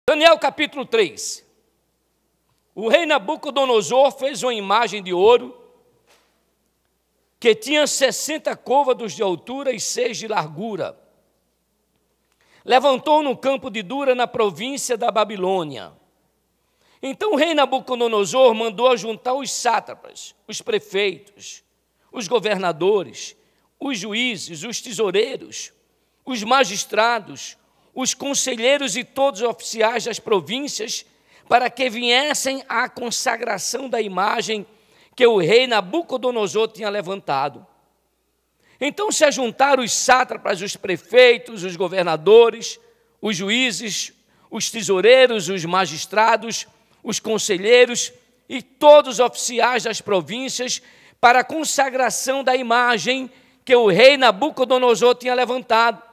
Daniel capítulo 3. O rei Nabucodonosor fez uma imagem de ouro que tinha 60 côvados de altura e 6 de largura. Levantou no campo de Dura, na província da Babilônia. Então o rei Nabucodonosor mandou ajuntar os sátrapas, os prefeitos, os governadores, os juízes, os tesoureiros, os magistrados, os conselheiros e todos os oficiais das províncias, para que viessem à consagração da imagem que o rei Nabucodonosor tinha levantado. Então se ajuntaram os sátrapas, os prefeitos, os governadores, os juízes, os tesoureiros, os magistrados, os conselheiros e todos os oficiais das províncias para a consagração da imagem que o rei Nabucodonosor tinha levantado.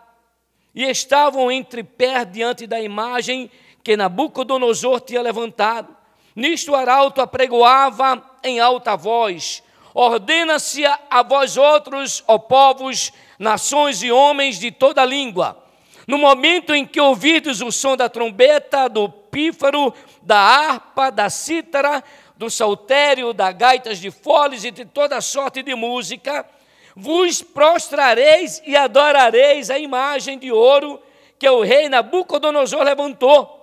E estavam entre pé diante da imagem que Nabucodonosor tinha levantado. Nisto o arauto apregoava em alta voz: ordena-se a vós outros, ó povos, nações e homens de toda língua, no momento em que ouvides o som da trombeta, do pífaro, da harpa, da cítara, do saltério, da gaitas de foles e de toda sorte de música, vos prostrareis e adorareis a imagem de ouro que o rei Nabucodonosor levantou.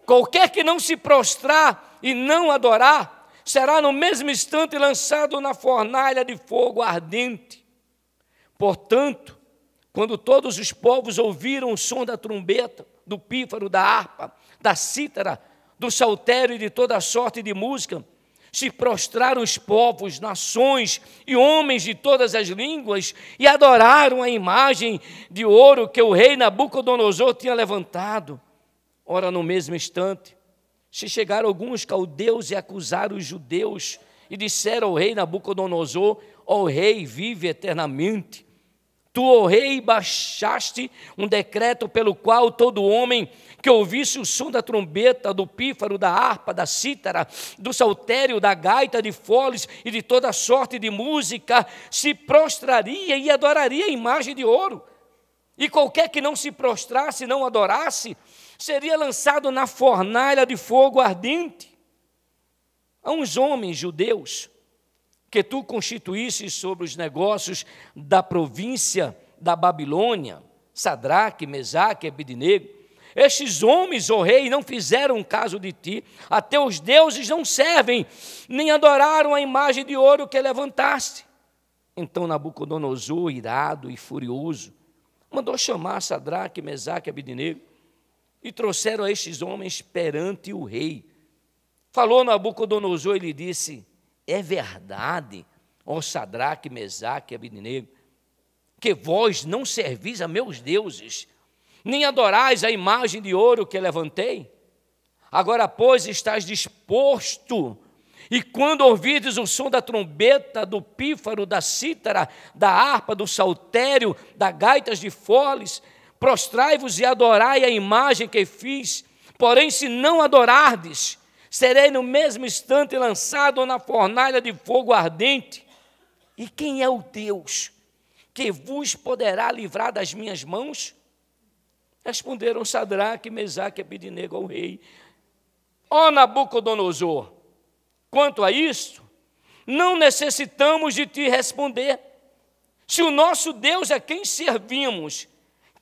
Qualquer que não se prostrar e não adorar, será no mesmo instante lançado na fornalha de fogo ardente. Portanto, quando todos os povos ouviram o som da trombeta, do pífaro, da harpa, da cítara, do saltério e de toda sorte de música, se prostraram os povos, nações e homens de todas as línguas e adoraram a imagem de ouro que o rei Nabucodonosor tinha levantado. Ora, no mesmo instante, se chegaram alguns caldeus e acusaram os judeus e disseram ao rei Nabucodonosor: ó rei, vive eternamente. Tu, ó rei, baixaste um decreto pelo qual todo homem que ouvisse o som da trombeta, do pífaro, da harpa, da cítara, do saltério, da gaita de foles e de toda sorte de música, se prostraria e adoraria a imagem de ouro. E qualquer que não se prostrasse e não adorasse, seria lançado na fornalha de fogo ardente. Há uns homens judeus que tu constituísse sobre os negócios da província da Babilônia, Sadraque, Mesaque e Abednego. Estes homens, ó rei, não fizeram caso de ti, a teus deuses não servem, nem adoraram a imagem de ouro que levantaste. Então Nabucodonosor, irado e furioso, mandou chamar Sadraque, Mesaque e Abednego, e trouxeram a estes homens perante o rei. Falou Nabucodonosor e lhe disse: é verdade, ó Sadraque, Mesaque e Abednego, que vós não servis a meus deuses, nem adorais a imagem de ouro que levantei? Agora, pois, estás disposto, e quando ouvides o som da trombeta, do pífaro, da cítara, da harpa, do saltério, da gaitas de foles, prostrai-vos e adorai a imagem que fiz. Porém, se não adorardes, serei no mesmo instante lançado na fornalha de fogo ardente. E quem é o Deus que vos poderá livrar das minhas mãos? Responderam Sadraque, Mesaque e Abednego ao rei: ó Nabucodonosor, quanto a isto, não necessitamos de te responder. Se o nosso Deus a quem servimos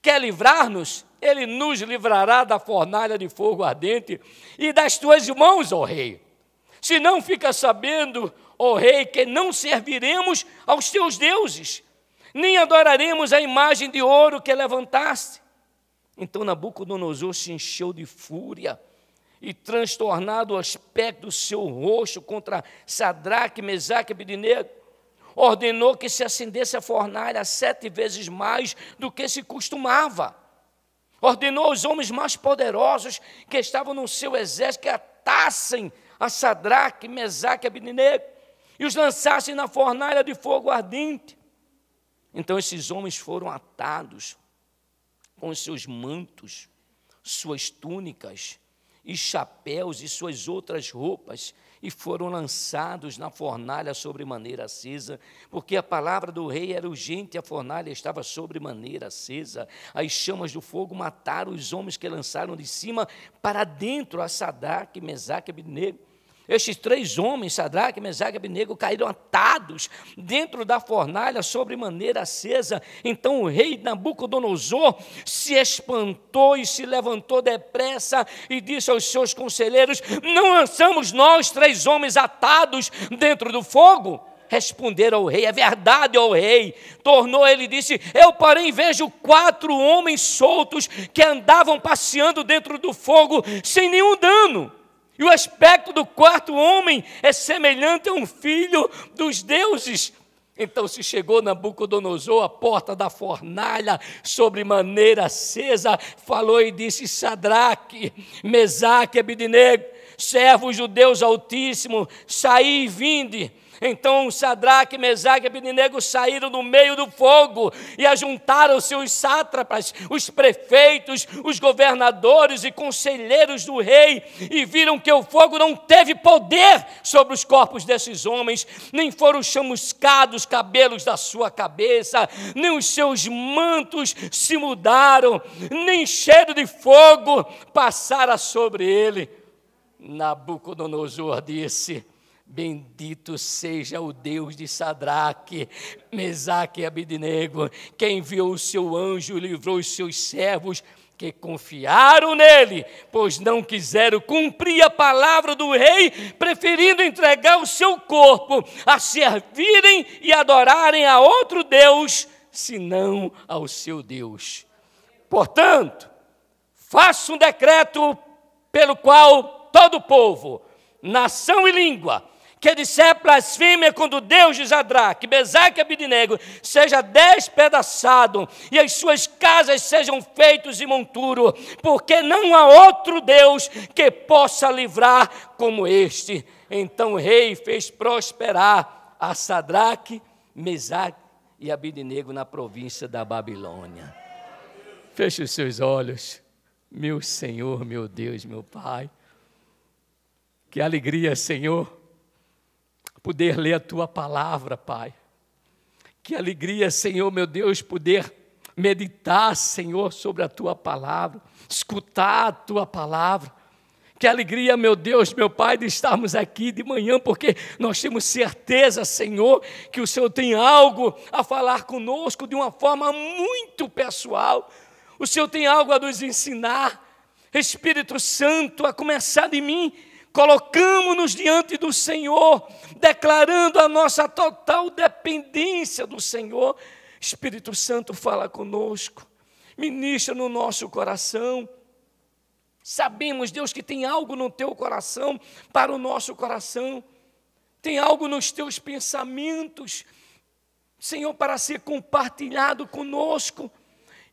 quer livrar-nos, ele nos livrará da fornalha de fogo ardente e das tuas mãos, ó rei. Se não, fica sabendo, ó rei, que não serviremos aos teus deuses, nem adoraremos a imagem de ouro que levantaste. Então Nabucodonosor se encheu de fúria e, transtornado o aspecto do seu rosto contra Sadraque, Mesaque e Abednego, ordenou que se acendesse a fornalha 7 vezes mais do que se costumava. Ordenou aos homens mais poderosos que estavam no seu exército que atassem a Sadraque, Mesaque e Abednego e os lançassem na fornalha de fogo ardente. Então esses homens foram atados com os seus mantos, suas túnicas e chapéus e suas outras roupas, e foram lançados na fornalha sobremaneira acesa, porque a palavra do rei era urgente, a fornalha estava sobremaneira acesa. As chamas do fogo mataram os homens que lançaram de cima para dentro a Sadraque, Mesaque e Abednego. Estes 3 homens, Sadraque, Mesaque e Abednego, caíram atados dentro da fornalha sobremaneira acesa. Então o rei Nabucodonosor se espantou e se levantou depressa e disse aos seus conselheiros: não lançamos nós 3 homens atados dentro do fogo? Responderam ao rei: é verdade, ó rei. Tornou ele e disse: eu, porém, vejo 4 homens soltos que andavam passeando dentro do fogo sem nenhum dano. E o aspecto do 4º homem é semelhante a um filho dos deuses. Então se chegou Nabucodonosor à porta da fornalha, sobremaneira acesa, falou e disse: Sadraque, Mesaque e Abednego, servos do Deus Altíssimo, saí e vinde. Então Sadraque, Mesaque e Abednego saíram do meio do fogo e ajuntaram-se os sátrapas, os prefeitos, os governadores e conselheiros do rei, e viram que o fogo não teve poder sobre os corpos desses homens, nem foram chamuscados os cabelos da sua cabeça, nem os seus mantos se mudaram, nem cheiro de fogo passara sobre ele. Nabucodonosor disse: bendito seja o Deus de Sadraque, Mesaque e Abednego, que enviou o seu anjo e livrou os seus servos que confiaram nele, pois não quiseram cumprir a palavra do rei, preferindo entregar o seu corpo a servirem e adorarem a outro Deus, senão ao seu Deus. Portanto, faço um decreto pelo qual todo o povo, nação e língua, que disser blasfêmia contra o Deus de Sadraque, Mesaque e Abednego, seja despedaçado, e as suas casas sejam feitos de monturo, porque não há outro Deus que possa livrar como este. Então o rei fez prosperar a Sadraque, Mesaque e Abednego na província da Babilônia. Feche os seus olhos, meu Senhor, meu Deus, meu Pai. Que alegria, Senhor, poder ler a Tua palavra, Pai. Que alegria, Senhor, meu Deus, poder meditar, Senhor, sobre a Tua palavra, escutar a Tua palavra. Que alegria, meu Deus, meu Pai, de estarmos aqui de manhã, porque nós temos certeza, Senhor, que o Senhor tem algo a falar conosco de uma forma muito pessoal. O Senhor tem algo a nos ensinar. Espírito Santo, a começar de mim, colocamos-nos diante do Senhor, declarando a nossa total dependência do Senhor. Espírito Santo, fala conosco, ministra no nosso coração. Sabemos, Deus, que tem algo no teu coração para o nosso coração, tem algo nos teus pensamentos, Senhor, para ser compartilhado conosco.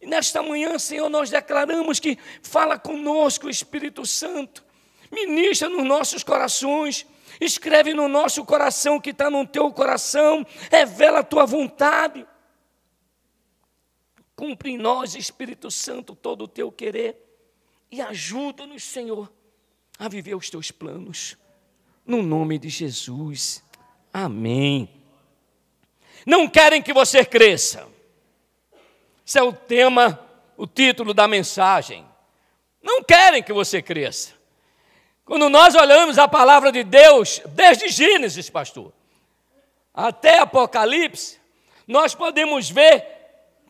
E nesta manhã, Senhor, nós declaramos que fala conosco, Espírito Santo. Ministra nos nossos corações, escreve no nosso coração o que está no teu coração, revela a tua vontade. Cumpre em nós, Espírito Santo, todo o teu querer e ajuda-nos, Senhor, a viver os teus planos. No nome de Jesus, amém. Não querem que você cresça. Esse é o tema, o título da mensagem. Não querem que você cresça. Quando nós olhamos a palavra de Deus, desde Gênesis, pastor, até Apocalipse, nós podemos ver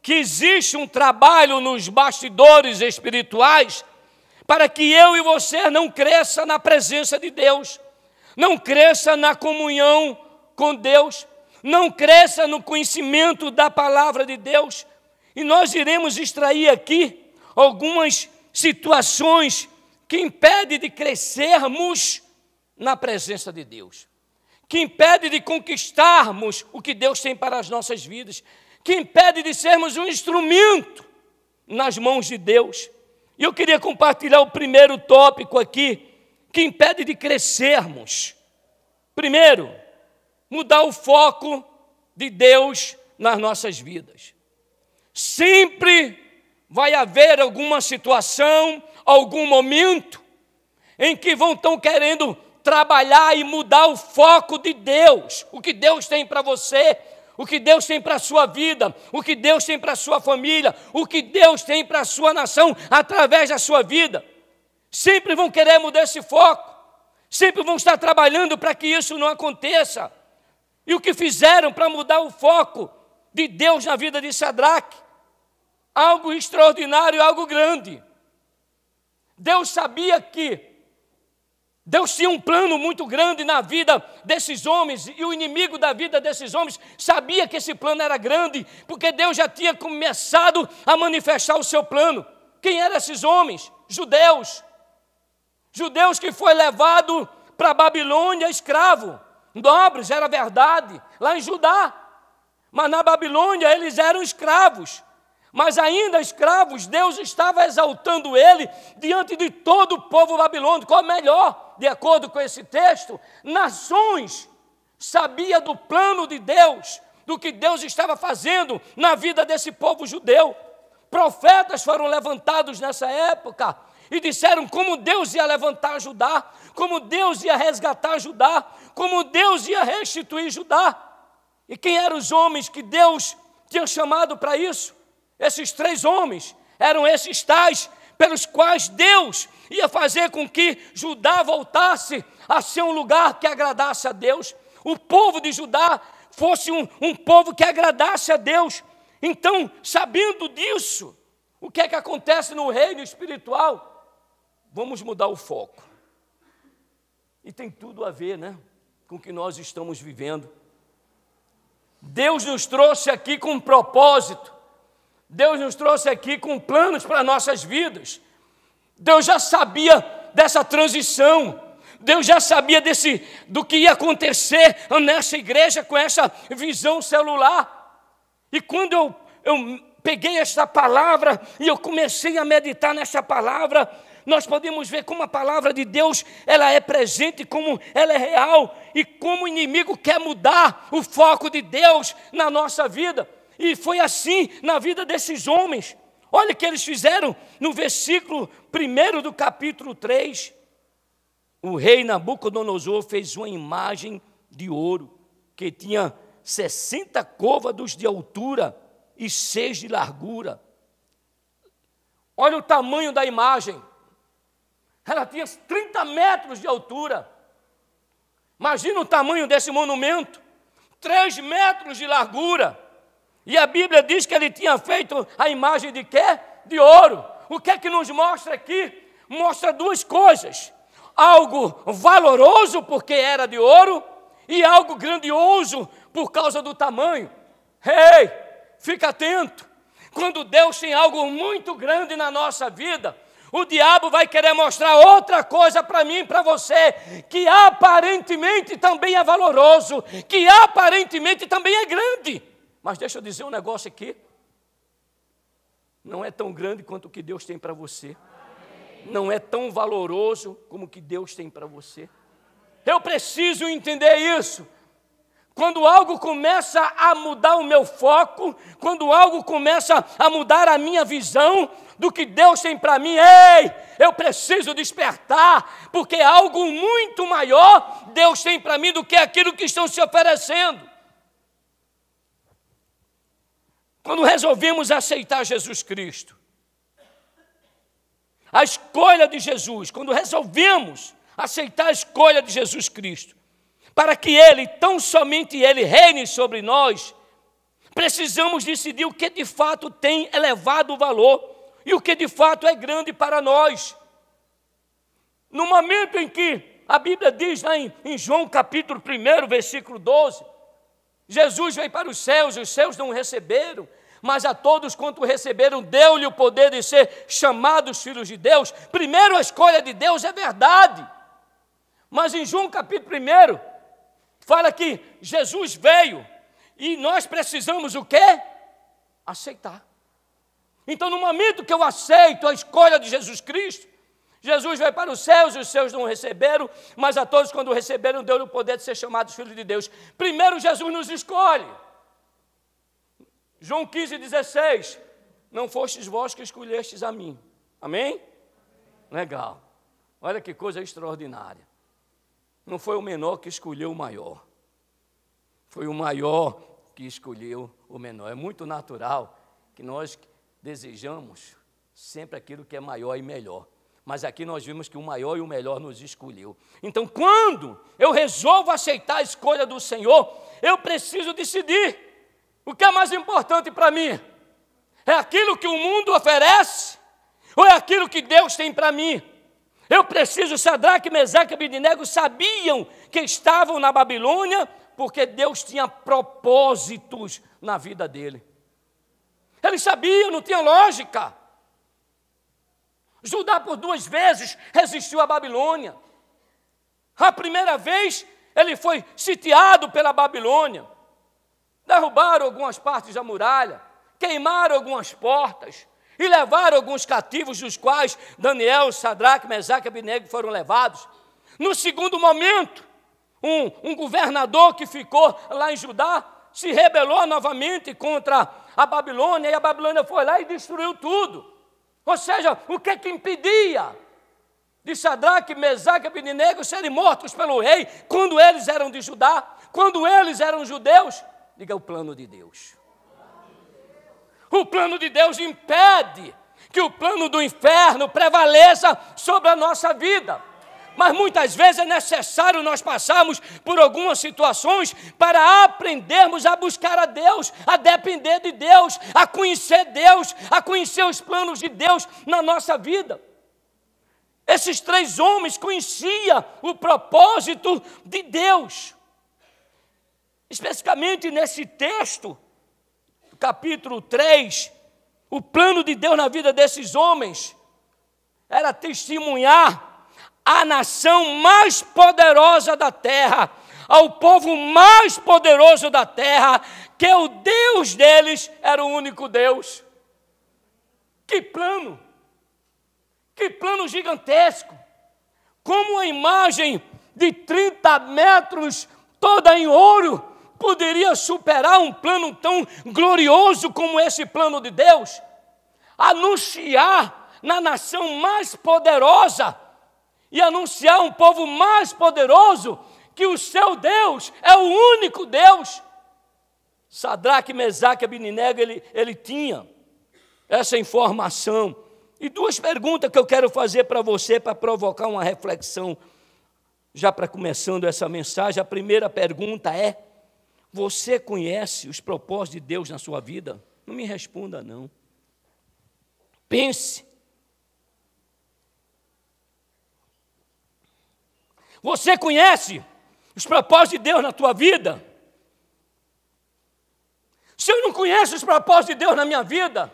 que existe um trabalho nos bastidores espirituais para que eu e você não cresça na presença de Deus, não cresça na comunhão com Deus, não cresça no conhecimento da palavra de Deus. E nós iremos extrair aqui algumas situações que impede de crescermos na presença de Deus, que impede de conquistarmos o que Deus tem para as nossas vidas, que impede de sermos um instrumento nas mãos de Deus. E eu queria compartilhar o primeiro tópico aqui, que impede de crescermos. Primeiro, mudar o foco de Deus nas nossas vidas. Sempre vai haver alguma situação, algum momento em que estão querendo trabalhar e mudar o foco de Deus, o que Deus tem para você, o que Deus tem para a sua vida, o que Deus tem para a sua família, o que Deus tem para a sua nação através da sua vida. Sempre vão querer mudar esse foco, sempre vão estar trabalhando para que isso não aconteça. E o que fizeram para mudar o foco de Deus na vida de Sadraque? Algo extraordinário, algo grande. Deus sabia que Deus tinha um plano muito grande na vida desses homens, e o inimigo da vida desses homens sabia que esse plano era grande, porque Deus já tinha começado a manifestar o seu plano. Quem eram esses homens? Judeus. Judeus que foi levado para a Babilônia escravo. Nobres, era verdade, lá em Judá. Mas na Babilônia eles eram escravos. Mas ainda escravos, Deus estava exaltando ele diante de todo o povo babilônico. Ou melhor, de acordo com esse texto, nações sabia do plano de Deus, do que Deus estava fazendo na vida desse povo judeu. Profetas foram levantados nessa época e disseram como Deus ia levantar Judá, como Deus ia resgatar Judá, como Deus ia restituir Judá. E quem eram os homens que Deus tinha chamado para isso? Esses 3 homens eram esses tais pelos quais Deus ia fazer com que Judá voltasse a ser um lugar que agradasse a Deus. O povo de Judá fosse um povo que agradasse a Deus. Então, sabendo disso, o que é que acontece no reino espiritual? Vamos mudar o foco. E tem tudo a ver, né, com o que nós estamos vivendo. Deus nos trouxe aqui com um propósito. Deus nos trouxe aqui com planos para nossas vidas. Deus já sabia dessa transição. Deus já sabia do que ia acontecer nessa igreja com essa visão celular. E quando eu peguei essa palavra e eu comecei a meditar nessa palavra, nós podemos ver como a palavra de Deus ela é presente, como ela é real e como o inimigo quer mudar o foco de Deus na nossa vida. E foi assim na vida desses homens. Olha o que eles fizeram no versículo 1 do capítulo 3. O rei Nabucodonosor fez uma imagem de ouro, que tinha 60 côvados de altura e 6 de largura. Olha o tamanho da imagem. Ela tinha 30 metros de altura. Imagina o tamanho desse monumento. 3 metros de largura. E a Bíblia diz que ele tinha feito a imagem de quê? De ouro. O que é que nos mostra aqui? Mostra 2 coisas. Algo valoroso, porque era de ouro, e algo grandioso, por causa do tamanho. Ei, fica atento. Quando Deus tem algo muito grande na nossa vida, o diabo vai querer mostrar outra coisa para mim e para você, que aparentemente também é valoroso, que aparentemente também é grande. Mas deixa eu dizer um negócio aqui. Não é tão grande quanto o que Deus tem para você. Não é tão valoroso como o que Deus tem para você. Eu preciso entender isso. Quando algo começa a mudar o meu foco, quando algo começa a mudar a minha visão do que Deus tem para mim, ei, eu preciso despertar, porque algo muito maior Deus tem para mim do que aquilo que estão se oferecendo. Quando resolvemos aceitar Jesus Cristo, a escolha de Jesus, quando resolvemos aceitar a escolha de Jesus Cristo, para que Ele, tão somente Ele, reine sobre nós, precisamos decidir o que de fato tem elevado valor e o que de fato é grande para nós. No momento em que a Bíblia diz lá em João capítulo 1, versículo 12, Jesus veio para os céus não o receberam, mas a todos quanto o receberam, deu-lhe o poder de ser chamados filhos de Deus. Primeiro, a escolha de Deus é verdade. Mas em João capítulo 1, fala que Jesus veio e nós precisamos o quê? Aceitar. Então, no momento que eu aceito a escolha de Jesus Cristo, Jesus veio para os céus não o receberam, mas a todos quando o receberam, deu-lhe o poder de ser chamados filhos de Deus. Primeiro, Jesus nos escolhe. João 15,16, não fostes vós que escolhestes a mim. Amém? Legal. Olha que coisa extraordinária. Não foi o menor que escolheu o maior. Foi o maior que escolheu o menor. É muito natural que nós desejamos sempre aquilo que é maior e melhor. Mas aqui nós vimos que o maior e o melhor nos escolheu. Então, quando eu resolvo aceitar a escolha do Senhor, eu preciso decidir o que é mais importante para mim. É aquilo que o mundo oferece ou é aquilo que Deus tem para mim? Eu preciso, Sadraque, Mesaque e Abednego sabiam que estavam na Babilônia porque Deus tinha propósitos na vida dele. Eles sabiam, não tinha lógica. Judá por 2 vezes resistiu à Babilônia. A primeira vez ele foi sitiado pela Babilônia. Derrubaram algumas partes da muralha, queimaram algumas portas e levaram alguns cativos, dos quais Daniel, Sadraque, Mesaque e Abednego foram levados. No segundo momento, um governador que ficou lá em Judá se rebelou novamente contra a Babilônia, e a Babilônia foi lá e destruiu tudo. Ou seja, o que impedia de Sadraque, Mesaque e Abednego serem mortos pelo rei quando eles eram de Judá, quando eles eram judeus? Diga, o plano de Deus. O plano de Deus impede que o plano do inferno prevaleça sobre a nossa vida. Mas muitas vezes é necessário nós passarmos por algumas situações para aprendermos a buscar a Deus, a depender de Deus, a conhecer os planos de Deus na nossa vida. Esses 3 homens conheciam o propósito de Deus. Especificamente nesse texto, capítulo 3, o plano de Deus na vida desses homens era testemunhar a nação mais poderosa da terra, ao povo mais poderoso da terra, que o Deus deles era o único Deus. Que plano! Que plano gigantesco! Como a imagem de 30 metros, toda em ouro, poderia superar um plano tão glorioso como esse plano de Deus? Anunciar na nação mais poderosa e anunciar um povo mais poderoso que o seu Deus é o único Deus. Sadraque, Mesaque e Abednego, ele tinha essa informação. E 2 perguntas que eu quero fazer para você, para provocar uma reflexão, já para começando essa mensagem. A primeira pergunta é: você conhece os propósitos de Deus na sua vida? Não me responda, não. Pense. Você conhece os propósitos de Deus na tua vida? Se eu não conheço os propósitos de Deus na minha vida,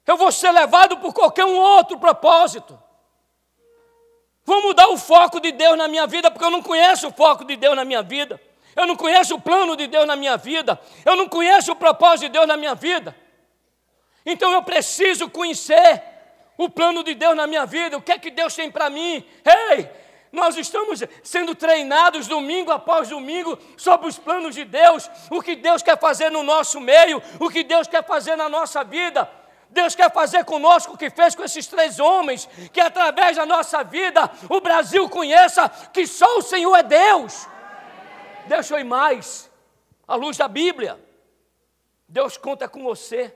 eu vou ser levado por qualquer um outro propósito. Vou mudar o foco de Deus na minha vida, porque eu não conheço o foco de Deus na minha vida. Eu não conheço o plano de Deus na minha vida. Eu não conheço o propósito de Deus na minha vida. Então eu preciso conhecer o plano de Deus na minha vida. O que é que Deus tem para mim? Ei! Nós estamos sendo treinados domingo após domingo sobre os planos de Deus, o que Deus quer fazer no nosso meio, o que Deus quer fazer na nossa vida. Deus quer fazer conosco o que fez com esses 3 homens, que através da nossa vida o Brasil conheça que só o Senhor é Deus. Deixa eu ir mais, à luz da Bíblia. Deus conta com você.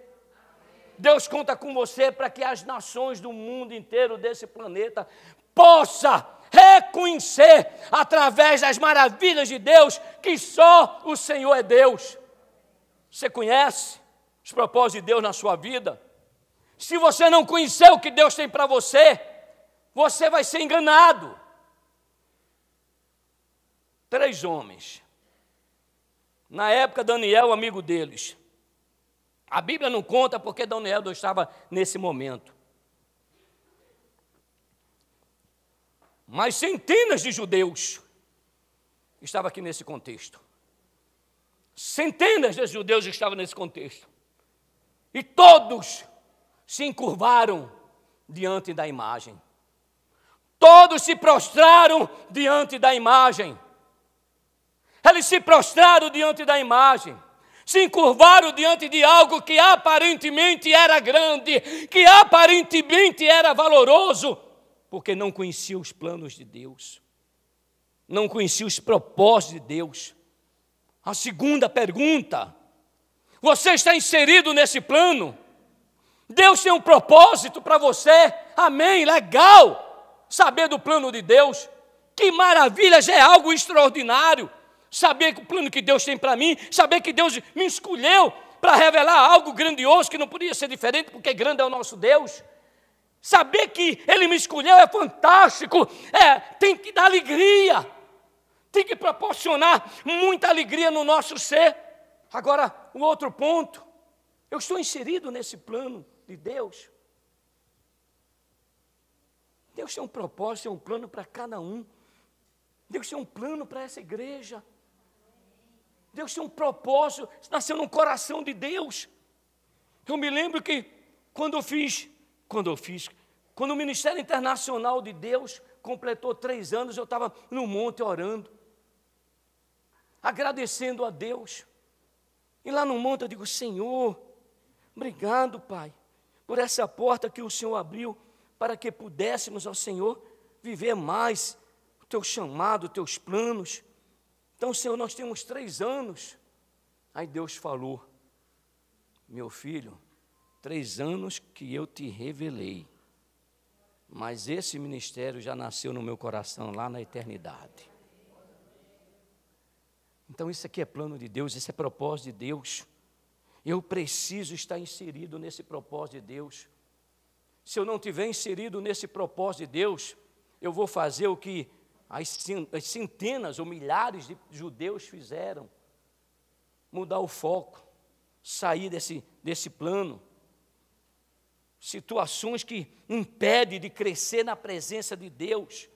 Deus conta com você para que as nações do mundo inteiro desse planeta possam reconhecer, através das maravilhas de Deus, que só o Senhor é Deus. Você conhece os propósitos de Deus na sua vida? Se você não conhecer o que Deus tem para você, você vai ser enganado. 3 homens. Na época, Daniel, amigo deles. A Bíblia não conta porque Daniel não estava nesse momento. Mas centenas de judeus estavam aqui nesse contexto. Centenas de judeus estavam nesse contexto. E todos se encurvaram diante da imagem. Todos se prostraram diante da imagem. Eles se prostraram diante da imagem. Se encurvaram diante de algo que aparentemente era grande, que aparentemente era valoroso. porque não conhecia os planos de Deus, não conhecia os propósitos de Deus. A segunda pergunta: você está inserido nesse plano? Deus tem um propósito para você? Amém, legal saber do plano de Deus, que maravilha, já é algo extraordinário, saber que o plano que Deus tem para mim, saber que Deus me escolheu para revelar algo grandioso, que não podia ser diferente, porque grande é o nosso Deus. Saber que Ele me escolheu é fantástico, tem que dar alegria, tem que proporcionar muita alegria no nosso ser. Agora, o outro ponto: eu estou inserido nesse plano de Deus. Deus tem um propósito, tem um plano para cada um. Deus tem um plano para essa igreja. Deus tem um propósito, nasceu no coração de Deus. Eu me lembro que quando o Ministério Internacional de Deus completou 3 anos, eu estava no monte orando, agradecendo a Deus. E lá no monte eu digo: Senhor, obrigado, Pai, por essa porta que o Senhor abriu, para que pudéssemos, ó Senhor, viver mais o Teu chamado, os Teus planos. Então, Senhor, nós temos 3 anos. Aí Deus falou: meu filho, 3 anos que eu te revelei, mas esse ministério já nasceu no meu coração lá na eternidade. Então isso aqui é plano de Deus, isso é propósito de Deus. Eu preciso estar inserido nesse propósito de Deus. Se eu não estiver inserido nesse propósito de Deus, eu vou fazer o que as centenas ou milhares de judeus fizeram: mudar o foco, sair desse plano. Situações que impedem de crescer na presença de Deus,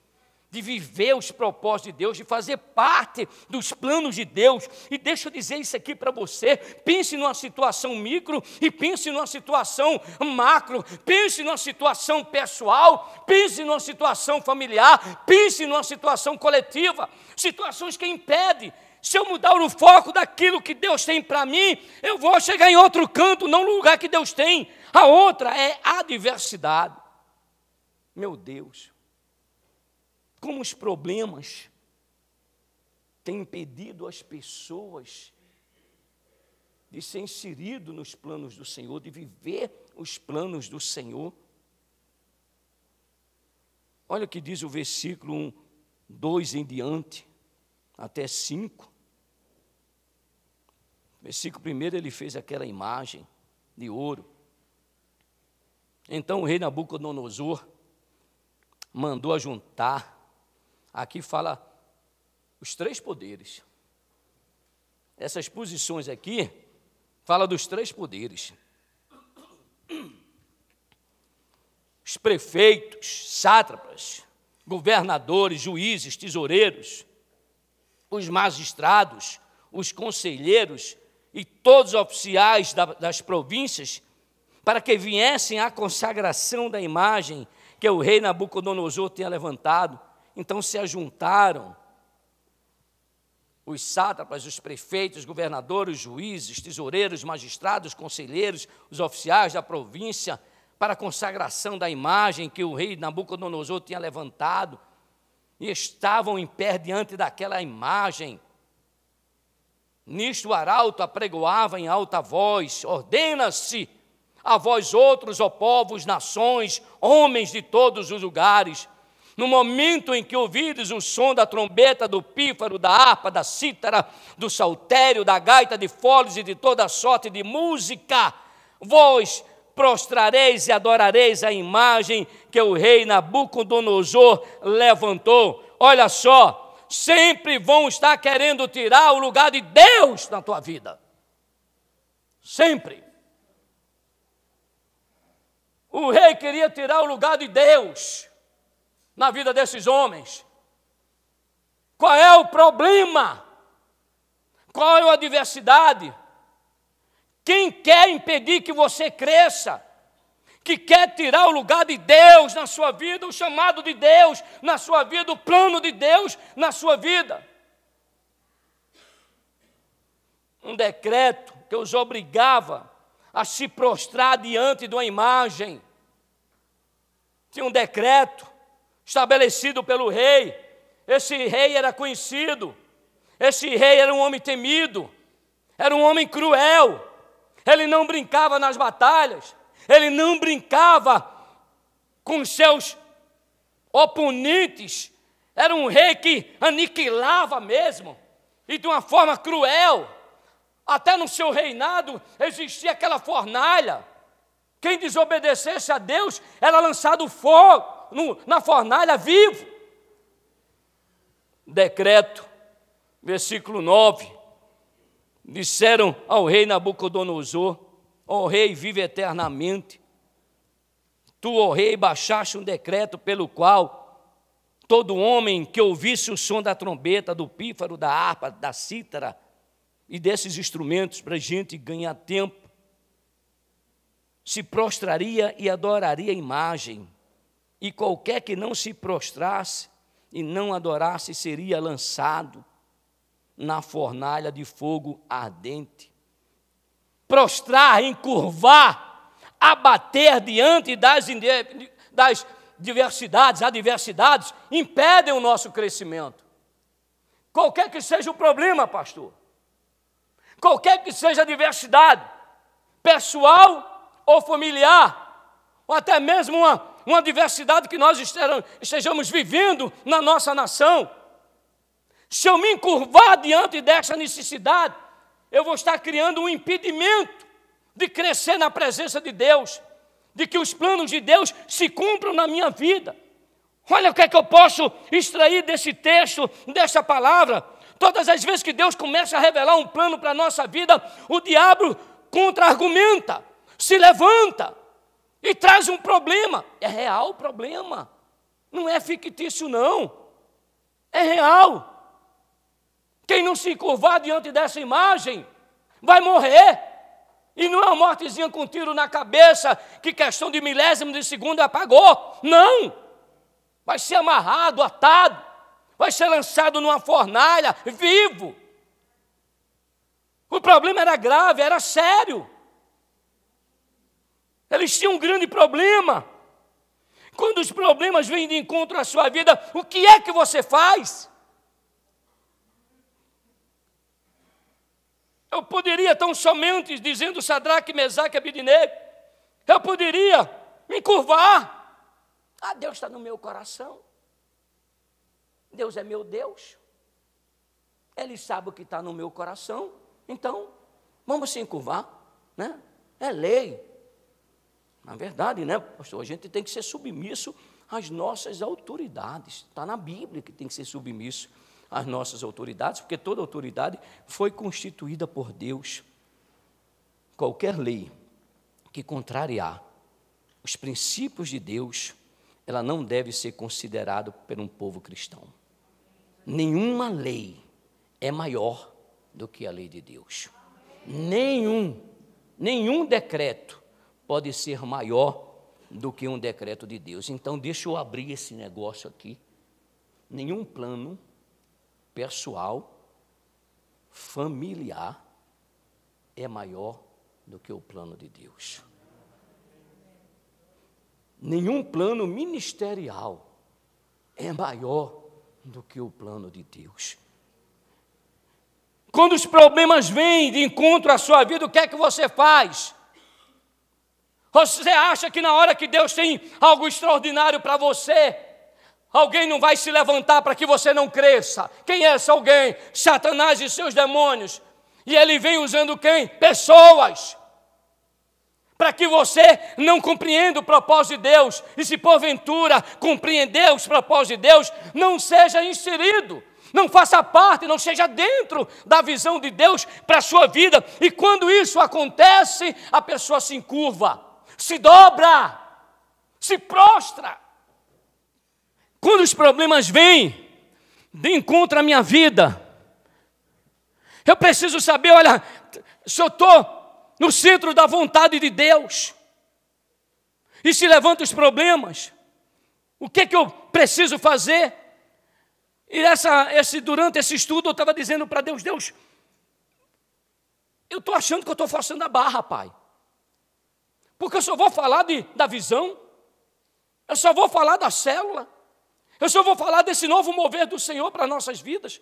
de viver os propósitos de Deus, de fazer parte dos planos de Deus. E deixa eu dizer isso aqui para você: pense numa situação micro e pense numa situação macro, pense numa situação pessoal, pense numa situação familiar, pense numa situação coletiva, situações que impedem. Se eu mudar o foco daquilo que Deus tem para mim, eu vou chegar em outro canto, não no lugar que Deus tem. A outra é a adversidade. Meu Deus, como os problemas têm impedido as pessoas de ser inserido nos planos do Senhor, de viver os planos do Senhor. Olha o que diz o versículo 1, 2 em diante, até 5. Versículo 1, ele fez aquela imagem de ouro. Então o rei Nabucodonosor mandou ajuntar. Aqui fala os 3 poderes. Essas posições aqui fala dos 3 poderes. Os prefeitos, sátrapas, governadores, juízes, tesoureiros, os magistrados, os conselheiros e todos os oficiais das províncias, para que viessem à consagração da imagem que o rei Nabucodonosor tinha levantado. Então se ajuntaram os sátrapas, os prefeitos, os governadores, os juízes, tesoureiros, magistrados, conselheiros, os oficiais da província, para a consagração da imagem que o rei Nabucodonosor tinha levantado, e estavam em pé diante daquela imagem. Nisto o arauto apregoava em alta voz: ordena-se a vós outros, ó povos, nações, homens de todos os lugares, no momento em que ouvides o som da trombeta, do pífaro, da harpa, da cítara, do saltério, da gaita de foles e de toda sorte de música, vós prostrareis e adorareis a imagem que o rei Nabucodonosor levantou. Olha só, sempre vão estar querendo tirar o lugar de Deus na tua vida. Sempre. O rei queria tirar o lugar de Deus na vida desses homens. Qual é o problema? Qual é a adversidade? Quem quer impedir que você cresça? Que quer tirar o lugar de Deus na sua vida, o chamado de Deus na sua vida, o plano de Deus na sua vida? Um decreto que os obrigava a se prostrar diante de uma imagem. Tinha um decreto estabelecido pelo rei. Esse rei era conhecido, esse rei era um homem temido, era um homem cruel. Ele não brincava nas batalhas, ele não brincava com os seus oponentes. Era um rei que aniquilava mesmo, e de uma forma cruel. Até no seu reinado existia aquela fornalha. Quem desobedecesse a Deus era lançado fogo na fornalha vivo. Decreto, versículo 9. Disseram ao rei Nabucodonosor: ó rei, vive eternamente. Tu, ó rei, baixaste um decreto pelo qual todo homem que ouvisse o som da trombeta, do pífaro, da harpa, da cítara e desses instrumentos para a gente ganhar tempo, se prostraria e adoraria a imagem, e qualquer que não se prostrasse e não adorasse seria lançado na fornalha de fogo ardente. Prostrar, encurvar, abater diante das adversidades, impedem o nosso crescimento. Qualquer que seja o problema, pastor, qualquer que seja a adversidade, pessoal ou familiar, ou até mesmo uma adversidade que nós estejamos vivendo na nossa nação, se eu me encurvar diante dessa necessidade, eu vou estar criando um impedimento de crescer na presença de Deus, de que os planos de Deus se cumpram na minha vida. Olha o que é que eu posso extrair desse texto, dessa palavra. Todas as vezes que Deus começa a revelar um plano para a nossa vida, o diabo contra-argumenta, se levanta e traz um problema. É real o problema, não é fictício não, é real. Quem não se curvar diante dessa imagem vai morrer. E não é uma mortezinha com um tiro na cabeça que questão de milésimo de segundo apagou. Não! Vai ser amarrado, atado, vai ser lançado numa fornalha, vivo. O problema era grave, era sério. Eles tinham um grande problema. Quando os problemas vêm de encontro à sua vida, o que é que você faz? Eu poderia tão somente, dizendo Sadraque, Mesaque e Abednego, eu poderia me curvar. Ah, Deus está no meu coração. Deus é meu Deus. Ele sabe o que está no meu coração. Então, vamos se encurvar, né? É lei. Na verdade, né, pastor, a gente tem que ser submisso às nossas autoridades. Está na Bíblia que tem que ser submisso às nossas autoridades, porque toda autoridade foi constituída por Deus. Qualquer lei que contrariar os princípios de Deus, ela não deve ser considerada por um povo cristão. Nenhuma lei é maior do que a lei de Deus. Nenhum decreto pode ser maior do que um decreto de Deus. Então, deixa eu abrir esse negócio aqui. Nenhum plano pessoal, familiar, é maior do que o plano de Deus. Nenhum plano ministerial é maior do que o plano de Deus. Quando os problemas vêm de encontro à sua vida, o que é que você faz? Você acha que na hora que Deus tem algo extraordinário para você, alguém não vai se levantar para que você não cresça? Quem é esse alguém? Satanás e seus demônios. E ele vem usando quem? Pessoas. Para que você não compreenda o propósito de Deus. E se porventura compreender os propósitos de Deus, não seja inserido, não faça parte, não seja dentro da visão de Deus para a sua vida. E quando isso acontece, a pessoa se encurva, se dobra, se prostra. Quando os problemas vêm de encontro à minha vida, eu preciso saber, olha, se eu estou no centro da vontade de Deus, e se levantam os problemas, o que é que eu preciso fazer? E durante esse estudo eu estava dizendo para Deus, Deus, eu estou achando que eu estou forçando a barra, Pai, porque eu só vou falar da visão, eu só vou falar da célula, Eu só vou falar desse novo mover do Senhor para nossas vidas.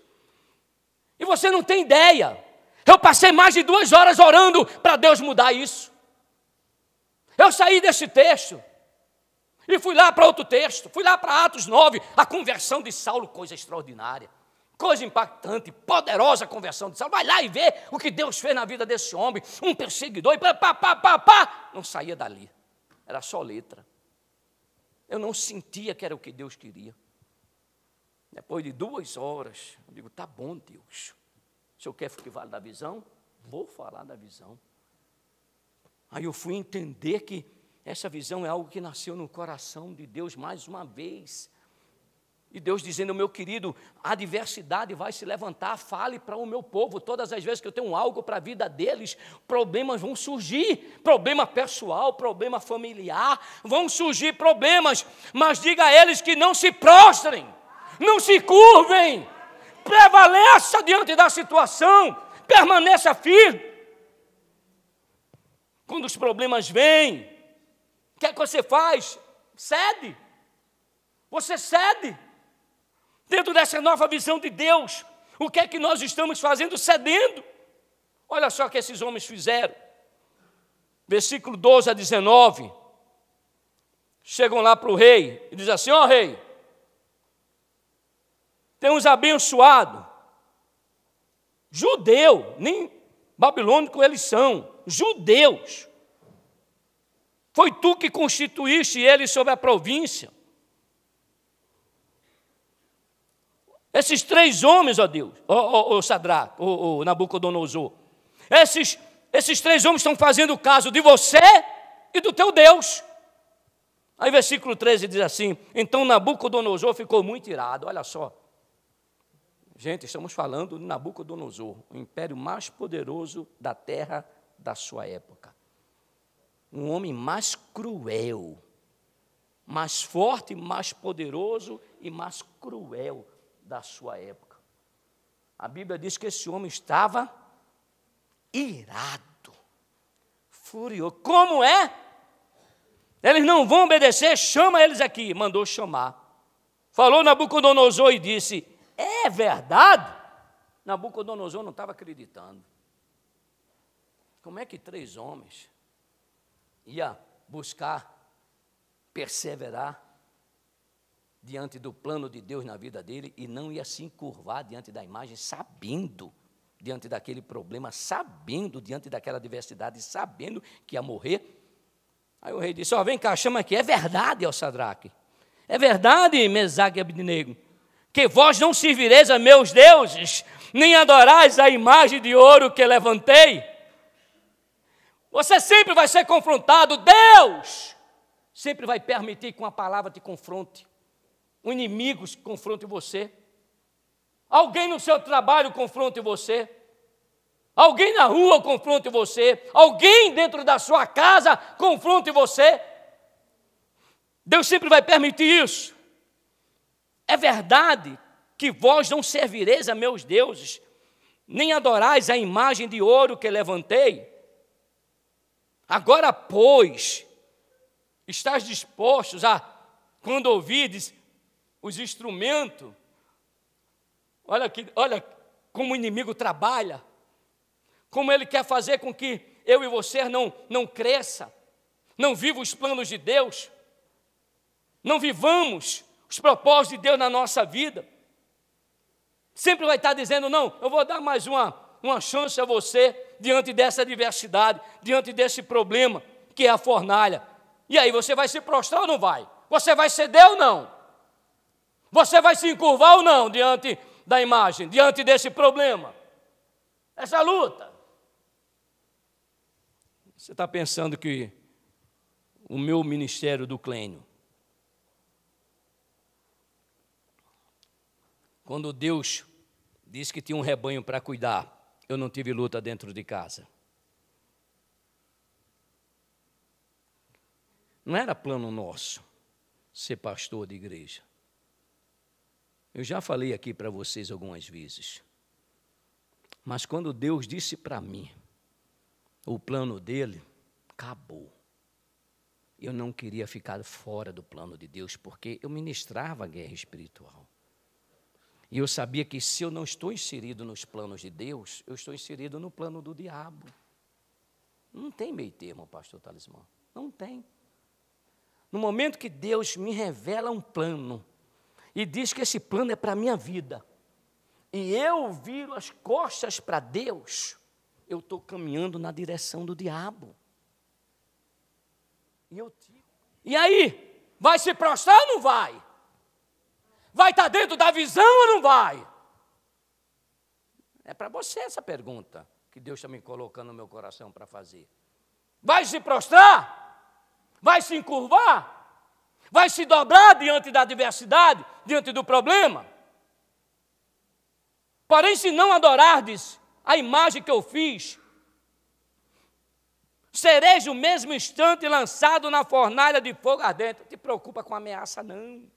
E você não tem ideia. Eu passei mais de 2 horas orando para Deus mudar isso. Eu saí desse texto e fui lá para outro texto. Fui lá para Atos 9, a conversão de Saulo, coisa extraordinária. Coisa impactante, poderosa a conversão de Saulo. Vai lá e vê o que Deus fez na vida desse homem. Um perseguidor, e pá. Não saía dali. Era só letra. Eu não sentia que era o que Deus queria. Depois de 2 horas, eu digo, tá bom, Deus. O senhor quer que fale da visão? Vou falar da visão. Aí eu fui entender que essa visão é algo que nasceu no coração de Deus mais uma vez. E Deus dizendo, meu querido, a adversidade vai se levantar, fale para o meu povo. Todas as vezes que eu tenho algo para a vida deles, problemas vão surgir. Problema pessoal, problema familiar, vão surgir problemas. Mas diga a eles que não se prostrem, não se curvem. Prevaleça diante da situação, permaneça firme. Quando os problemas vêm, o que é que você faz? Cede. Você cede. Dentro dessa nova visão de Deus, o que é que nós estamos fazendo? Cedendo. Olha só o que esses homens fizeram. Versículo 12 a 19. Chegam lá para o rei e dizem assim, ó rei, temos abençoado, judeu, nem babilônico eles são, judeus. Foi tu que constituíste eles sobre a província. Esses 3 homens, ó Deus, ó Sadraque, ó Nabucodonosor, esses 3 homens estão fazendo caso de você e do teu Deus. Aí versículo 13 diz assim, então Nabucodonosor ficou muito irado, olha só. Gente, estamos falando de Nabucodonosor, o império mais poderoso da terra da sua época. Um homem mais cruel, mais forte, mais poderoso e mais cruel da sua época. A Bíblia diz que esse homem estava irado, furioso. Como é? Eles não vão obedecer, chama eles aqui. Mandou chamar. Falou Nabucodonosor e disse, é verdade? Nabucodonosor não estava acreditando. Como é que 3 homens ia buscar, perseverar diante do plano de Deus na vida dele e não ia se encurvar diante da imagem, sabendo, diante daquele problema, sabendo, diante daquela adversidade, sabendo que ia morrer? Aí o rei disse, ó, vem cá, chama aqui. É verdade, ó Sadraque, é verdade, Mesaque e Abednego, que vós não servireis a meus deuses, nem adorais a imagem de ouro que levantei? Você sempre vai ser confrontado. Deus sempre vai permitir que uma palavra te confronte. Um inimigo confronte você. Alguém no seu trabalho confronte você. Alguém na rua confronte você. Alguém dentro da sua casa confronte você. Deus sempre vai permitir isso. É verdade que vós não servireis a meus deuses, nem adorais a imagem de ouro que levantei. Agora, pois, estás dispostos a, quando ouvides os instrumentos, olha como o inimigo trabalha, como ele quer fazer com que eu e você não cresça, não viva os planos de Deus, não vivamos os propósitos de Deus na nossa vida. Sempre vai estar dizendo, não, eu vou dar mais uma chance a você, diante dessa adversidade, diante desse problema, que é a fornalha. E aí, você vai se prostrar ou não vai? Você vai ceder ou não? Você vai se encurvar ou não, diante da imagem, diante desse problema? Essa luta. Você está pensando que o meu ministério do Clênio, quando Deus disse que tinha um rebanho para cuidar, eu não tive luta dentro de casa. Não era plano nosso ser pastor de igreja. Eu já falei aqui para vocês algumas vezes. Mas quando Deus disse para mim o plano dele, acabou. eu não queria ficar fora do plano de Deus, porque eu ministrava a guerra espiritual. E eu sabia que se eu não estou inserido nos planos de Deus, eu estou inserido no plano do diabo. Não tem meio termo, pastor Talismã. Não tem. No momento que Deus me revela um plano, e diz que esse plano é para a minha vida, e eu viro as costas para Deus, eu estou caminhando na direção do diabo. E aí, vai se prostrar ou não vai? Vai estar dentro da visão ou não vai? É para você essa pergunta que Deus está me colocando no meu coração para fazer. Vai se prostrar? Vai se encurvar? Vai se dobrar diante da adversidade, diante do problema? Porém, se não adorardes a imagem que eu fiz, sereis no mesmo instante lançado na fornalha de fogo ardente. Não te preocupa com ameaça, não.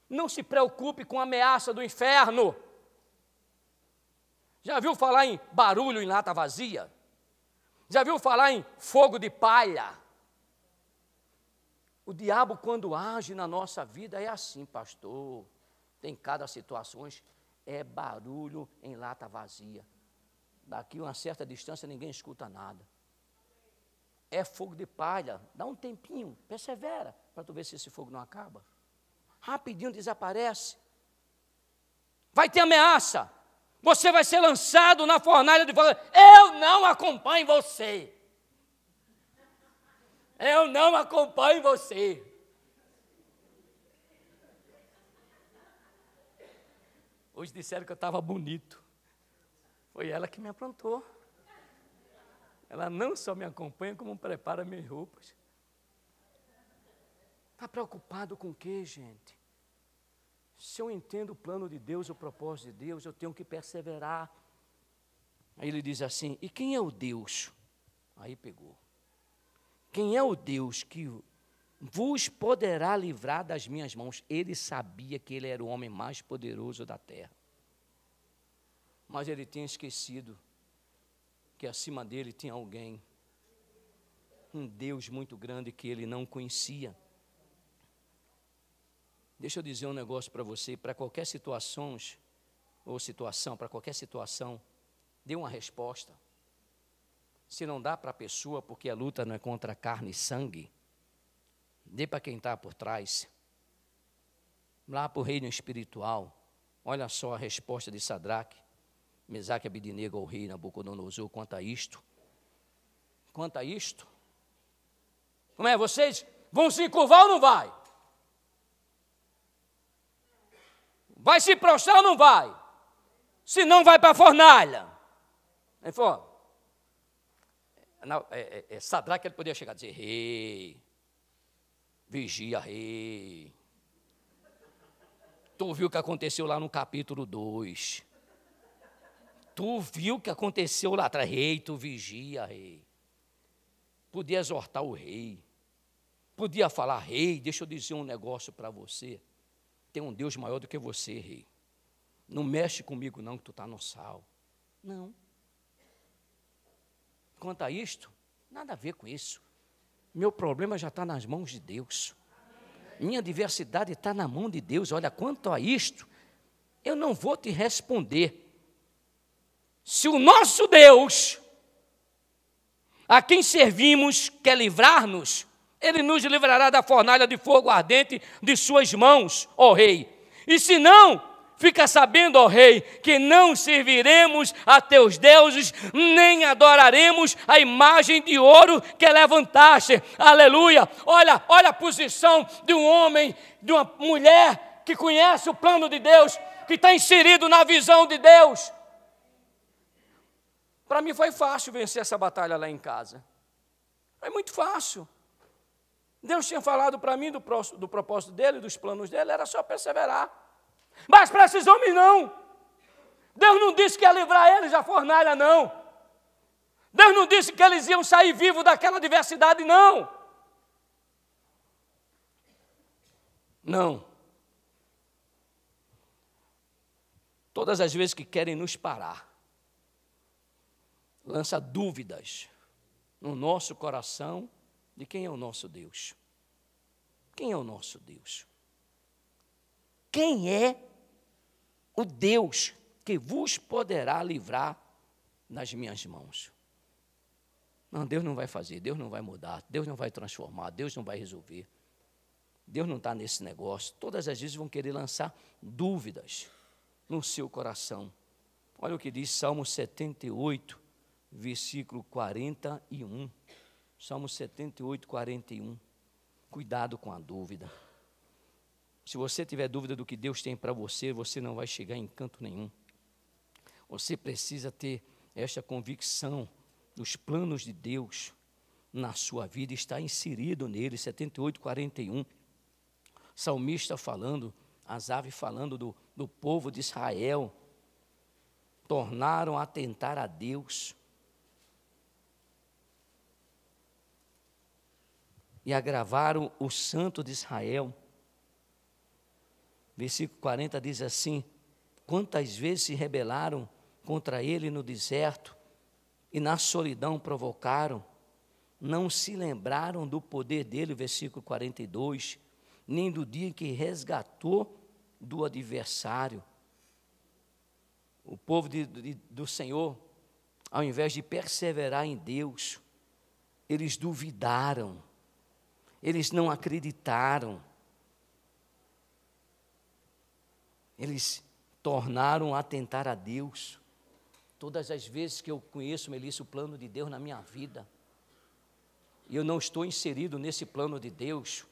Não se preocupe com a ameaça do inferno. Já viu falar em barulho em lata vazia? Já viu falar em fogo de palha? O diabo, quando age na nossa vida, é assim, pastor. Tem cada situações, é barulho em lata vazia. Daqui a uma certa distância ninguém escuta nada. É fogo de palha. Dá um tempinho, persevera, para tu ver se esse fogo não acaba. Rapidinho desaparece. Vai ter ameaça. Você vai ser lançado na fornalha de fogo. Eu não acompanho você. Eu não acompanho você. Hoje disseram que eu estava bonito. Foi ela que me aprontou. Ela não só me acompanha, como prepara minhas roupas. Está preocupado com o quê, gente? Se eu entendo o plano de Deus, o propósito de Deus, eu tenho que perseverar. Aí ele diz assim, e quem é o Deus? Aí pegou. Quem é o Deus que vos poderá livrar das minhas mãos? Ele sabia que ele era o homem mais poderoso da terra. Mas ele tinha esquecido que acima dele tinha alguém, um Deus muito grande que ele não conhecia. Deixa eu dizer um negócio para você, para qualquer situação, para qualquer situação, dê uma resposta. Se não dá para a pessoa, porque a luta não é contra carne e sangue, dê para quem está por trás. Lá para o reino espiritual, olha só a resposta de Sadraque, Mesaque e Abednego ao rei Nabucodonosor quanto a isto. Quanto a isto? Como é? Vocês vão se encurvar ou não vai? Vai se prostrar ou não vai? Se não, vai para a fornalha. Ele falou, Sadraque, ele podia chegar e dizer, rei, vigia, rei. Tu viu o que aconteceu lá no capítulo 2. Tu viu o que aconteceu lá atrás, rei, tu vigia, rei. Podia exortar o rei. Podia falar, rei, deixa eu dizer um negócio para você. Tem um Deus maior do que você, rei. Não mexe comigo não, que tu está no sal. Não. Quanto a isto, nada a ver com isso. Meu problema já está nas mãos de Deus. Minha adversidade está na mão de Deus. Olha, quanto a isto, eu não vou te responder. Se o nosso Deus, a quem servimos, quer livrar-nos, Ele nos livrará da fornalha de fogo ardente de suas mãos, ó rei. E se não, fica sabendo, ó rei, que não serviremos a teus deuses, nem adoraremos a imagem de ouro que levantaste. Aleluia! Olha a posição de um homem, de uma mulher que conhece o plano de Deus, que está inserido na visão de Deus. Para mim foi fácil vencer essa batalha lá em casa. Foi muito fácil. Deus tinha falado para mim do propósito dele, dos planos dele, era só perseverar. Mas para esses homens não. Deus não disse que ia livrar eles da fornalha, não. Deus não disse que eles iam sair vivos daquela adversidade, não. Não. Todas as vezes que querem nos parar, lança dúvidas no nosso coração de quem é o nosso Deus. Quem é o nosso Deus? Quem é o Deus que vos poderá livrar nas minhas mãos? Não, Deus não vai fazer, Deus não vai mudar, Deus não vai transformar, Deus não vai resolver. Deus não está nesse negócio. Todas as vezes vão querer lançar dúvidas no seu coração. Olha o que diz Salmo 78, versículo 41. Salmo 78, 41. Cuidado com a dúvida. Se você tiver dúvida do que Deus tem para você, você não vai chegar em canto nenhum. Você precisa ter esta convicção dos planos de Deus na sua vida, está inserido nele. 78, 41. Salmista falando, Asaf falando do povo de Israel, tornaram a tentar a Deus e agravaram o santo de Israel. Versículo 40 diz assim: quantas vezes se rebelaram contra ele no deserto e na solidão provocaram, não se lembraram do poder dele, versículo 42, nem do dia que resgatou do adversário. O povo do Senhor, ao invés de perseverar em Deus, eles duvidaram, eles não acreditaram, eles tornaram a tentar a Deus. Todas as vezes que eu conheço, Melissa, o plano de Deus na minha vida, e eu não estou inserido nesse plano de Deus,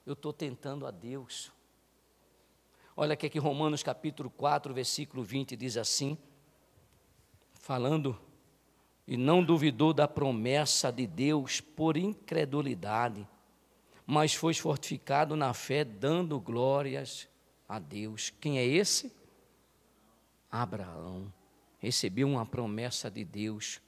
eu estou tentando a Deus. Olha aqui que Romanos capítulo 4, versículo 20 diz assim, falando, e não duvidou da promessa de Deus por incredulidade, mas foi fortificado na fé, dando glórias a Deus. Quem é esse? Abraão. Recebeu uma promessa de Deus,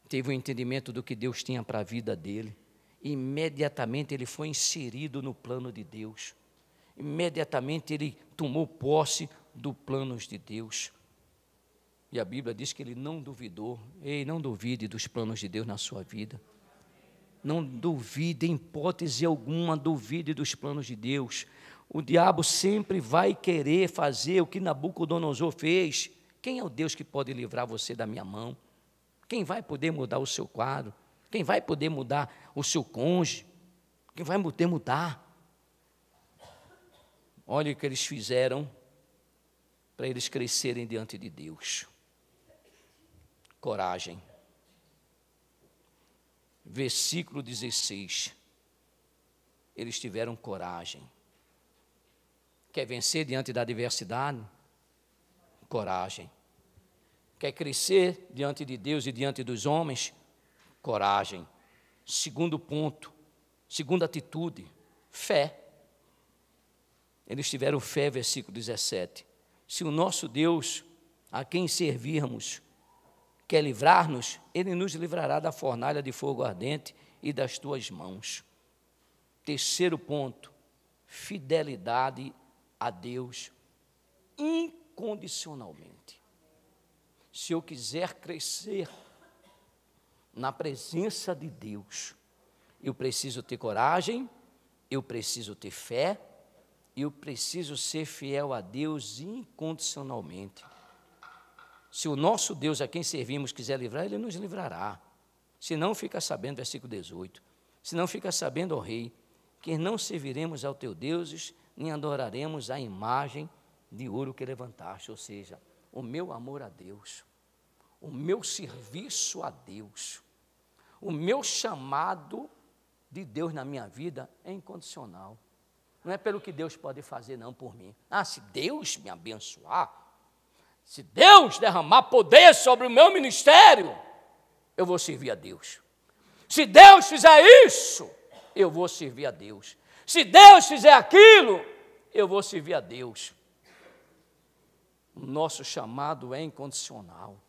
teve o entendimento do que Deus tinha para a vida dele. Imediatamente ele foi inserido no plano de Deus. Imediatamente ele tomou posse dos planos de Deus. E a Bíblia diz que ele não duvidou. Ei, não duvide dos planos de Deus na sua vida. Não duvide, em hipótese alguma, duvide dos planos de Deus. O diabo sempre vai querer fazer o que Nabucodonosor fez. Quem é o Deus que pode livrar você da minha mão? Quem vai poder mudar o seu quadro? Quem vai poder mudar o seu cônjuge? Quem vai poder mudar? Olha o que eles fizeram para eles crescerem diante de Deus. Coragem. Versículo 16. Eles tiveram coragem. Quer vencer diante da adversidade? Coragem. Quer crescer diante de Deus e diante dos homens? Coragem. Segundo ponto, segunda atitude, fé. Eles tiveram fé, versículo 17. Se o nosso Deus, a quem servirmos, quer livrar-nos, Ele nos livrará da fornalha de fogo ardente e das tuas mãos. Terceiro ponto, fidelidade a Deus incondicionalmente. Se eu quiser crescer na presença de Deus, eu preciso ter coragem, eu preciso ter fé, eu preciso ser fiel a Deus incondicionalmente. Se o nosso Deus a quem servimos quiser livrar, Ele nos livrará. Se não, fica sabendo, versículo 18, se não, fica sabendo, ó rei, que não serviremos ao teu deuses, nem adoraremos a imagem de ouro que levantaste, ou seja, o meu amor a Deus, o meu serviço a Deus, o meu chamado de Deus na minha vida é incondicional. Não é pelo que Deus pode fazer, não, por mim. Se Deus me abençoar, se Deus derramar poder sobre o meu ministério, eu vou servir a Deus. Se Deus fizer isso, eu vou servir a Deus. Se Deus fizer aquilo, eu vou servir a Deus. O nosso chamado é incondicional.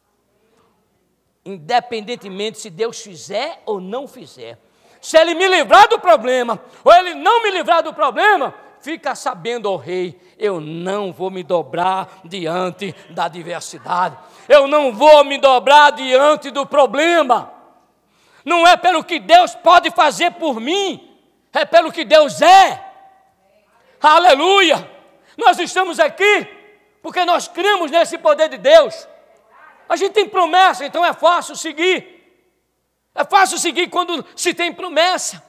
Independentemente se Deus fizer ou não fizer. Se Ele me livrar do problema, ou Ele não me livrar do problema, fica sabendo, ó rei, eu não vou me dobrar diante da adversidade. Eu não vou me dobrar diante do problema. Não é pelo que Deus pode fazer por mim, é pelo que Deus é. Aleluia! Nós estamos aqui porque nós cremos nesse poder de Deus. A gente tem promessa, então é fácil seguir. É fácil seguir quando se tem promessa.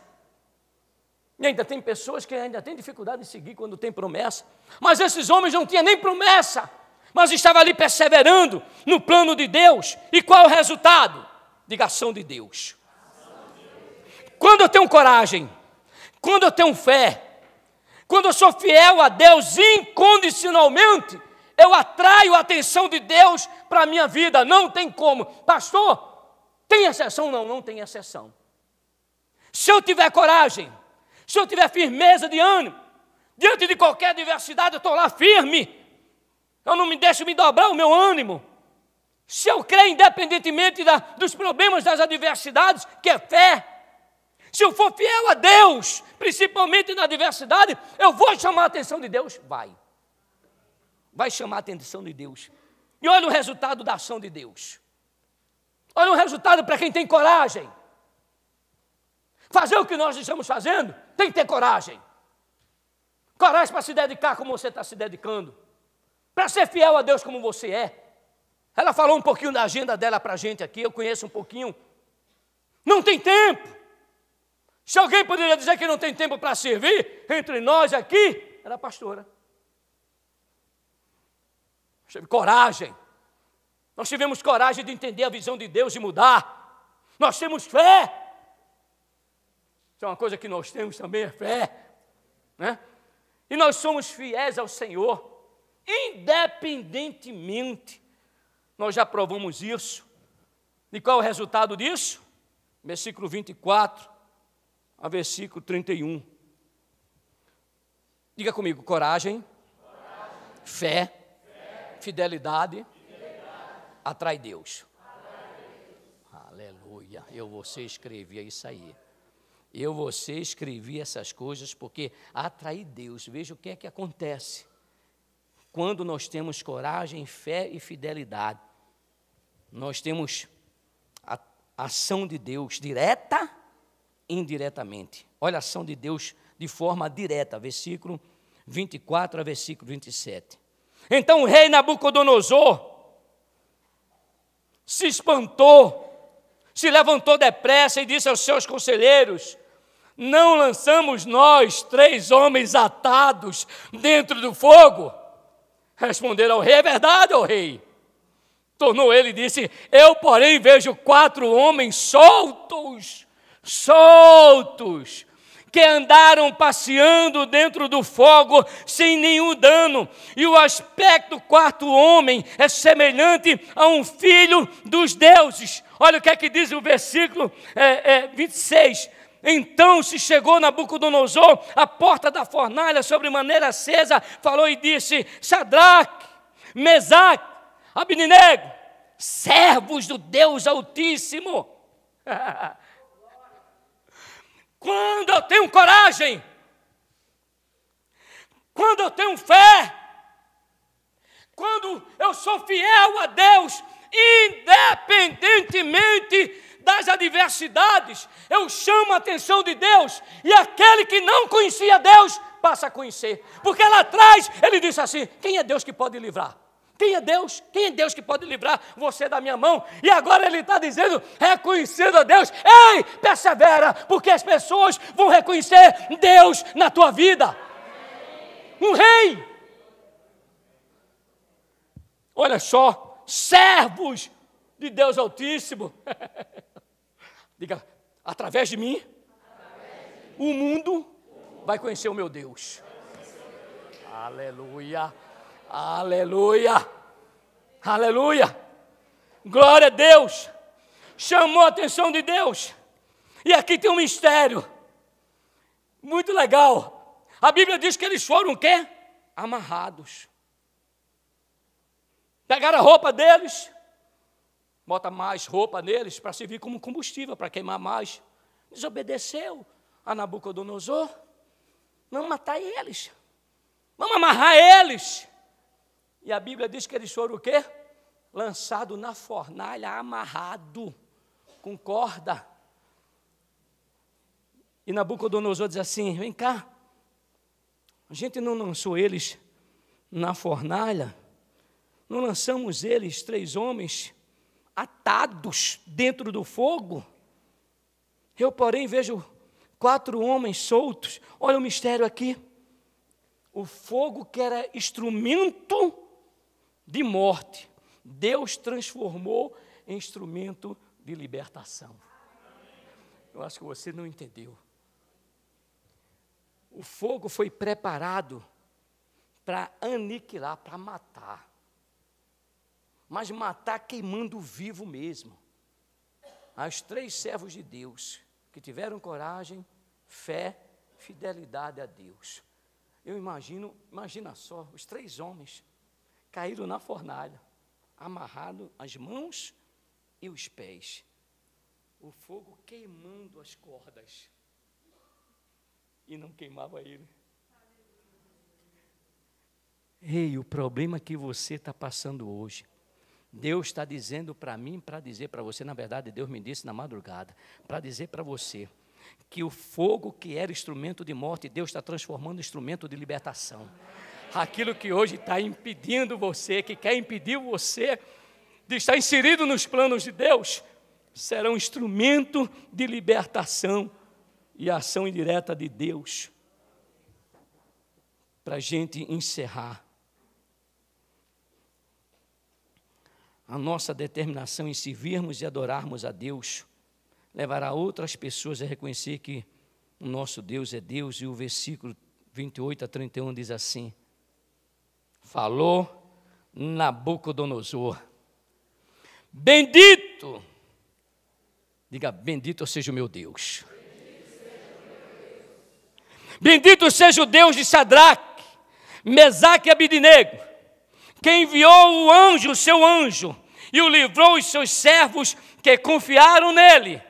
E ainda tem pessoas que ainda têm dificuldade de seguir quando tem promessa. Mas esses homens não tinham nem promessa, mas estavam ali perseverando no plano de Deus. E qual é o resultado? Diga, ação de Deus. Quando eu tenho coragem, quando eu tenho fé, quando eu sou fiel a Deus incondicionalmente, eu atraio a atenção de Deus para a minha vida. Não tem como. Pastor, tem exceção? Não, não tem exceção. Se eu tiver coragem, se eu tiver firmeza de ânimo, diante de qualquer adversidade, eu estou lá firme. Eu não me deixo me dobrar o meu ânimo. Se eu crer independentemente dos problemas, das adversidades, que é fé. Se eu for fiel a Deus, principalmente na adversidade, eu vou chamar a atenção de Deus? Vai chamar a atenção de Deus. E olha o resultado da ação de Deus. Olha o resultado para quem tem coragem. Fazer o que nós estamos fazendo, tem que ter coragem. Coragem para se dedicar como você está se dedicando. Para ser fiel a Deus como você é. Ela falou um pouquinho da agenda dela para a gente aqui, eu conheço um pouquinho. Não tem tempo. Se alguém poderia dizer que não tem tempo para servir, entre nós aqui, era a pastora. Nós tivemos coragem. Nós tivemos coragem de entender a visão de Deus e mudar. Nós temos fé. Isso é uma coisa que nós temos também, é fé. Né? E nós somos fiéis ao Senhor, independentemente. Nós já provamos isso. E qual é o resultado disso? Versículo 24 a versículo 31. Diga comigo, coragem, fé, fidelidade, atrai Deus. Aleluia, você escrevia isso aí. Você escrevia essas coisas porque atrai Deus. Veja o que é que acontece. Quando nós temos coragem, fé e fidelidade, nós temos a ação de Deus direta e indiretamente. Olha a ação de Deus de forma direta, versículo 24 a versículo 27. Então o rei Nabucodonosor se espantou, se levantou depressa e disse aos seus conselheiros: não lançamos nós 3 homens atados dentro do fogo? Responderam ao rei: é verdade, ó rei. Tornou ele e disse: eu, porém, vejo 4 homens soltos, que andaram passeando dentro do fogo sem nenhum dano. E o aspecto do 4º homem é semelhante a um filho dos deuses. Olha o que é que diz o versículo 26. Então se chegou Nabucodonosor à porta da fornalha sobre maneira acesa, falou e disse: Sadraque, Mesaque, Abednego, servos do Deus Altíssimo. Quando eu tenho coragem, quando eu tenho fé, quando eu sou fiel a Deus, independentemente das adversidades, eu chamo a atenção de Deus, e aquele que não conhecia Deus, passa a conhecer, porque lá atrás ele disse assim: quem é Deus que pode livrar? Quem é Deus? Quem é Deus que pode livrar você da minha mão? E agora ele está dizendo, reconhecendo a Deus: ei, persevera, porque as pessoas vão reconhecer Deus na tua vida. Um rei. Olha só, servos de Deus Altíssimo. Diga, através de mim, o mundo vai conhecer o meu Deus. Aleluia. Aleluia, aleluia, glória a Deus. Chamou a atenção de Deus. E aqui tem um mistério muito legal. A Bíblia diz que eles foram o quê? Amarrados. Pegaram a roupa deles, bota mais roupa neles para servir como combustível, para queimar mais. Desobedeceu a Nabucodonosor. Vamos matar eles, vamos amarrar eles. E a Bíblia diz que eles foram o quê? Lançado na fornalha, amarrado, com corda. E Nabucodonosor diz assim: vem cá, a gente não lançou eles na fornalha, não lançamos eles, 3 homens, atados dentro do fogo? Eu, porém, vejo 4 homens soltos. Olha o mistério aqui. O fogo que era instrumento de morte, Deus transformou em instrumento de libertação. Eu acho que você não entendeu. O fogo foi preparado para aniquilar, para matar. Mas matar queimando vivo mesmo. As 3 servos de Deus que tiveram coragem, fé, fidelidade a Deus. Eu imagina só, os 3 homens caíram na fornalha, amarrado as mãos e os pés. O fogo queimando as cordas. E não queimava ele. Ei, o problema que você está passando hoje, Deus está dizendo para mim, para dizer para você, na verdade Deus me disse na madrugada, para dizer para você, que o fogo que era instrumento de morte, Deus está transformando em instrumento de libertação. Aquilo que hoje está impedindo você, que quer impedir você de estar inserido nos planos de Deus, será um instrumento de libertação e ação indireta de Deus. Para a gente encerrar, a nossa determinação em servirmos e adorarmos a Deus levará outras pessoas a reconhecer que o nosso Deus é Deus. E o versículo 28 a 31 diz assim: falou Nabucodonosor, bendito, diga, bendito seja o meu Deus. Bendito seja o Deus de Sadraque, Mesaque e Abidnego, que enviou o seu anjo, e o livrou os seus servos que confiaram nele,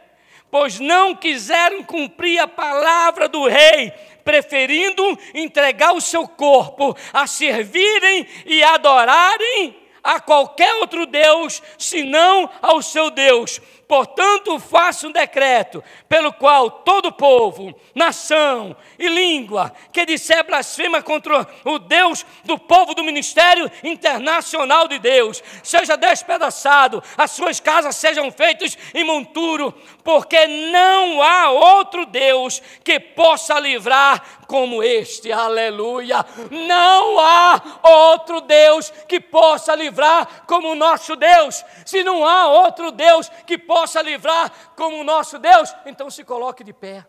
pois não quiseram cumprir a palavra do rei, preferindo entregar o seu corpo a servirem e adorarem a qualquer outro Deus, senão ao seu Deus. Portanto, faço um decreto, pelo qual todo povo, nação e língua, que disser blasfema contra o Deus do povo do ministério internacional de Deus, seja despedaçado, as suas casas sejam feitas em monturo, porque não há outro Deus que possa livrar como este, aleluia. Não há outro Deus que possa livrar como o nosso Deus. Se não há outro Deus que possa livrar como o nosso Deus, então se coloque de pé.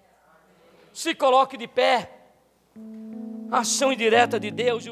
Se coloque de pé. Ação indireta de Deus.